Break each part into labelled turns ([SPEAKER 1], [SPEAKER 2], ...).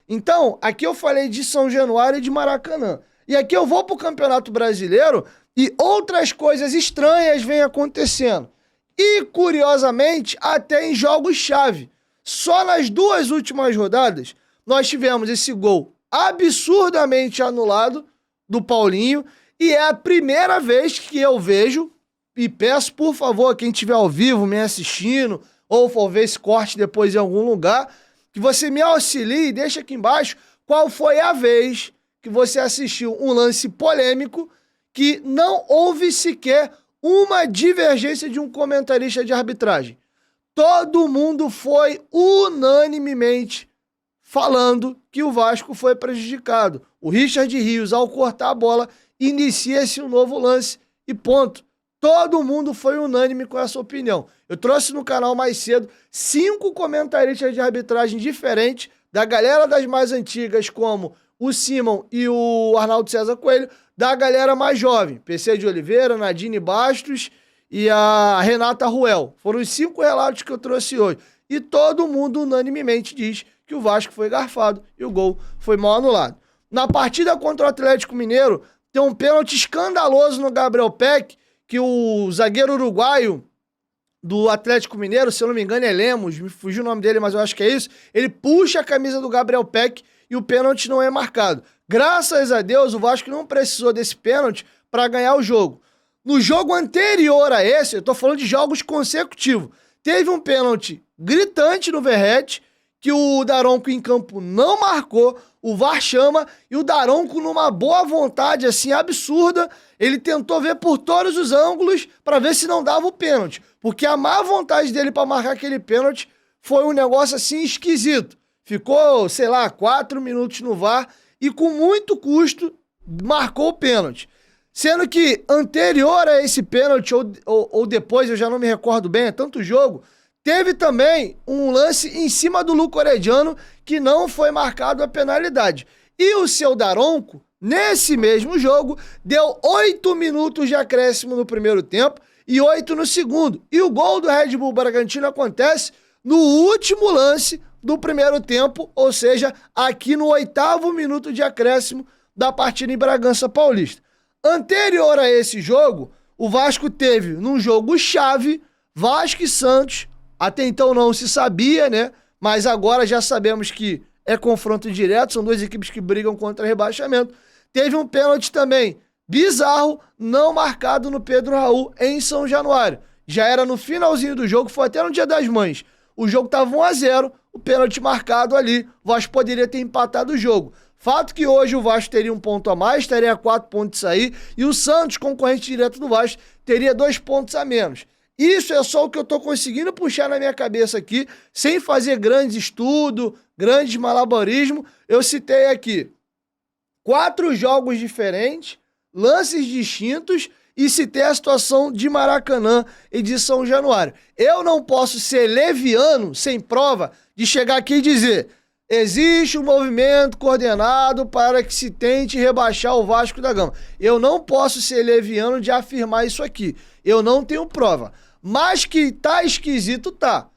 [SPEAKER 1] Então, aqui eu falei de São Januário e de Maracanã. E aqui eu vou pro Campeonato Brasileiro e outras coisas estranhas vêm acontecendo. E, curiosamente, até em jogos-chave. Só nas 2 últimas rodadas, nós tivemos esse gol absurdamente anulado do Paulinho. E é a primeira vez que eu vejo, e peço, por favor, quem estiver ao vivo me assistindo, ou for ver esse corte depois em algum lugar, que você me auxilie e deixa aqui embaixo qual foi a vez que você assistiu um lance polêmico que não houve sequer uma divergência de um comentarista de arbitragem. Todo mundo foi unanimemente falando que o Vasco foi prejudicado. O Richard Rios, ao cortar a bola, inicia-se um novo lance e ponto. Todo mundo foi unânime com essa opinião. Eu trouxe no canal mais cedo 5 comentaristas de arbitragem diferentes, da galera das mais antigas, como o Simon e o Arnaldo César Coelho, da galera mais jovem, PC de Oliveira, Nadine Bastos e a Renata Ruel. Foram os 5 relatos que eu trouxe hoje. E todo mundo unanimemente diz que o Vasco foi garfado e o gol foi mal anulado. Na partida contra o Atlético Mineiro, tem um pênalti escandaloso no Gabriel Peck, que o zagueiro uruguaio do Atlético Mineiro, se eu não me engano é Lemos, me fugiu o nome dele, mas eu acho que é isso, ele puxa a camisa do Gabriel Peck e o pênalti não é marcado. Graças a Deus, o Vasco não precisou desse pênalti para ganhar o jogo. No jogo anterior a esse, eu tô falando de jogos consecutivos, teve um pênalti gritante no Verratti, que o Daronco em campo não marcou, o VAR chama, e o Daronco, numa boa vontade, assim, absurda, ele tentou ver por todos os ângulos para ver se não dava o pênalti. Porque a má vontade dele para marcar aquele pênalti foi um negócio, assim, esquisito. Ficou, sei lá, 4 minutos no VAR e com muito custo marcou o pênalti. Sendo que anterior a esse pênalti, ou depois, eu já não me recordo bem, é tanto jogo, teve também um lance em cima do Luco Orediano que não foi marcado a penalidade. E o seu Daronco, nesse mesmo jogo, deu 8 minutos de acréscimo no primeiro tempo e 8 no segundo. E o gol do Red Bull Bragantino acontece no último lance do primeiro tempo, ou seja, aqui no 8º minuto de acréscimo da partida em Bragança Paulista. Anterior a esse jogo, o Vasco teve, num jogo-chave, Vasco e Santos. Até então não se sabia, né? Mas agora já sabemos que é confronto direto, são 2 equipes que brigam contra rebaixamento. Teve um pênalti também bizarro, não marcado no Pedro Raul em São Januário. Já era no finalzinho do jogo, foi até no Dia das Mães. O jogo estava 1-0, o pênalti marcado ali, o Vasco poderia ter empatado o jogo. Fato que hoje o Vasco teria 1 ponto a mais, teria 4 pontos a sair, e o Santos, concorrente direto do Vasco, teria 2 pontos a menos. Isso é só o que eu tô conseguindo puxar na minha cabeça aqui, sem fazer grandes estudos, grandes malabarismo. Eu citei aqui 4 jogos diferentes, lances distintos, e citei a situação de Maracanã e de São Januário. Eu não posso ser leviano, sem prova, de chegar aqui e dizer: existe um movimento coordenado para que se tente rebaixar o Vasco da Gama. Eu não posso ser leviano de afirmar isso aqui. Eu não tenho prova. Mas que tá esquisito, tá.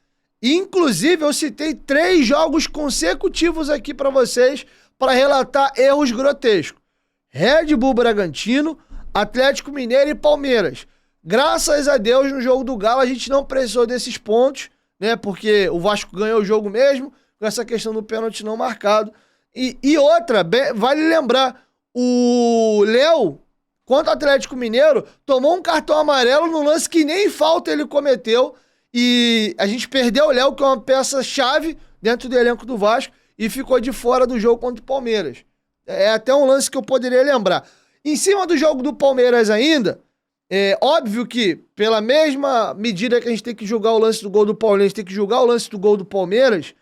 [SPEAKER 1] Inclusive, eu citei 3 jogos consecutivos aqui para vocês para relatar erros grotescos. Red Bull Bragantino, Atlético Mineiro e Palmeiras. Graças a Deus, no jogo do Galo, a gente não precisou desses pontos, né? Porque o Vasco ganhou o jogo mesmo, com essa questão do pênalti não marcado. E outra, vale lembrar, o Léo, contra o Atlético Mineiro, tomou um cartão amarelo no lance que nem falta ele cometeu. E a gente perdeu o Léo, que é uma peça-chave dentro do elenco do Vasco, e ficou de fora do jogo contra o Palmeiras. É até um lance que eu poderia lembrar. Em cima do jogo do Palmeiras ainda, é óbvio que, pela mesma medida que a gente tem que julgar o lance do gol do Palmeiras, a gente tem que julgar o lance do gol do Palmeiras,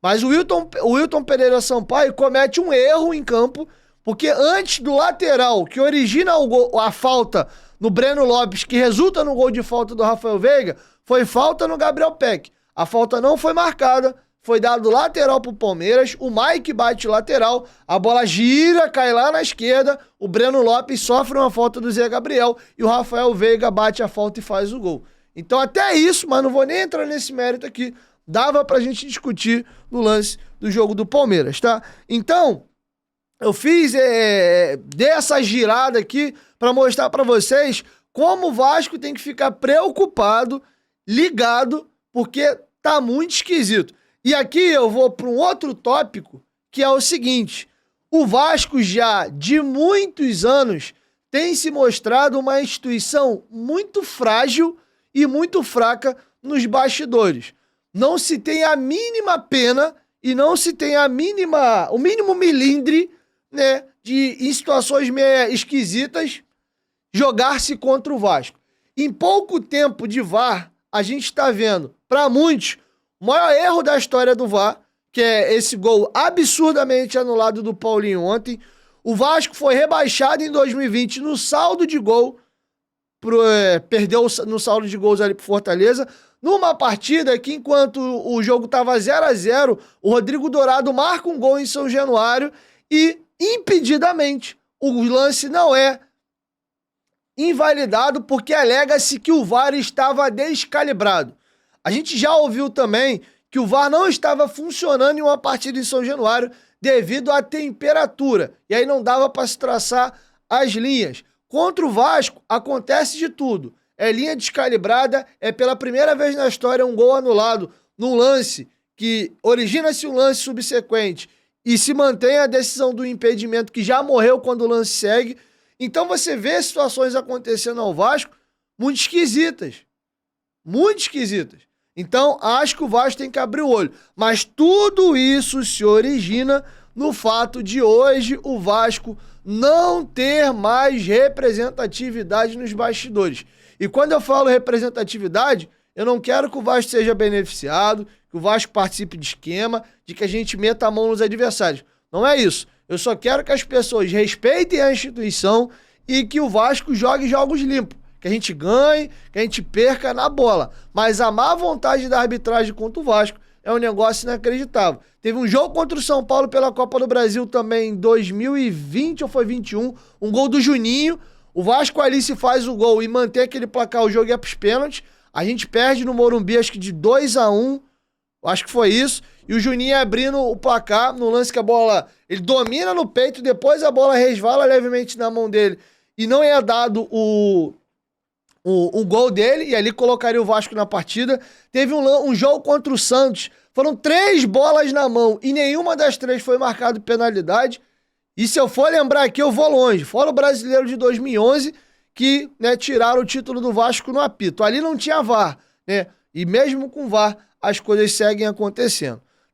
[SPEAKER 1] mas o Wilton Pereira Sampaio comete um erro em campo, porque antes do lateral que origina a falta no Breno Lopes, que resulta no gol de falta do Rafael Veiga, foi falta no Gabriel Peck. A falta não foi marcada, foi dado lateral pro Palmeiras, o Mike bate lateral, a bola gira, cai lá na esquerda, o Breno Lopes sofre uma falta do Zé Gabriel e o Rafael Veiga bate a falta e faz o gol. Então até isso, mas não vou nem entrar nesse mérito aqui, dava pra gente discutir no lance do jogo do Palmeiras, tá? Então, eu dei essa girada aqui pra mostrar pra vocês como o Vasco tem que ficar preocupado, ligado, porque tá muito esquisito. E aqui eu vou para um outro tópico, que é o seguinte: o Vasco já de muitos anos tem se mostrado uma instituição muito frágil e muito fraca nos bastidores. Não se tem a mínima pena e não se tem o mínimo milindre, né, de em situações meio esquisitas jogar-se contra o Vasco. Em pouco tempo de VAR, a gente está vendo, para muitos, o maior erro da história do VAR, que é esse gol absurdamente anulado do Paulinho ontem. O Vasco foi rebaixado em 2020 no saldo de gol, perdeu no saldo de gols ali pro Fortaleza, numa partida que, enquanto o jogo tava 0-0, o Rodrigo Dourado marca um gol em São Januário e, impedidamente, o lance não é invalidado porque alega-se que o VAR estava descalibrado. A gente já ouviu também que o VAR não estava funcionando em uma partida em São Januário devido à temperatura. E aí não dava para se traçar as linhas. Contra o Vasco, acontece de tudo. É linha descalibrada, é pela primeira vez na história um gol anulado num lance que origina-se um lance subsequente e se mantém a decisão do impedimento que já morreu quando o lance segue. Então você vê situações acontecendo ao Vasco muito esquisitas. Muito esquisitas. Então, acho que o Vasco tem que abrir o olho. Mas tudo isso se origina no fato de hoje o Vasco não ter mais representatividade nos bastidores. E quando eu falo representatividade, eu não quero que o Vasco seja beneficiado, que o Vasco participe de esquema, de que a gente meta a mão nos adversários. Não é isso. Eu só quero que as pessoas respeitem a instituição e que o Vasco jogue jogos limpos. Que a gente ganhe, que a gente perca na bola. Mas a má vontade da arbitragem contra o Vasco é um negócio inacreditável. Teve um jogo contra o São Paulo pela Copa do Brasil também em 2020 ou foi 21, um gol do Juninho. O Vasco ali se faz o gol e mantém aquele placar, o jogo ia pros pênaltis. A gente perde no Morumbi, acho que de 2-1, acho que foi isso. E o Juninho abrindo o placar no lance que a bola, ele domina no peito, depois a bola resvala levemente na mão dele. E não é dado o gol dele, e ali colocaria o Vasco na partida. Teve um jogo contra o Santos, foram 3 bolas na mão, e nenhuma das 3 foi marcado penalidade. E se eu for lembrar aqui, eu vou longe. Fora o Brasileiro de 2011, que, né, tiraram o título do Vasco no apito. Ali não tinha VAR, né? E mesmo com VAR, as coisas seguem acontecendo.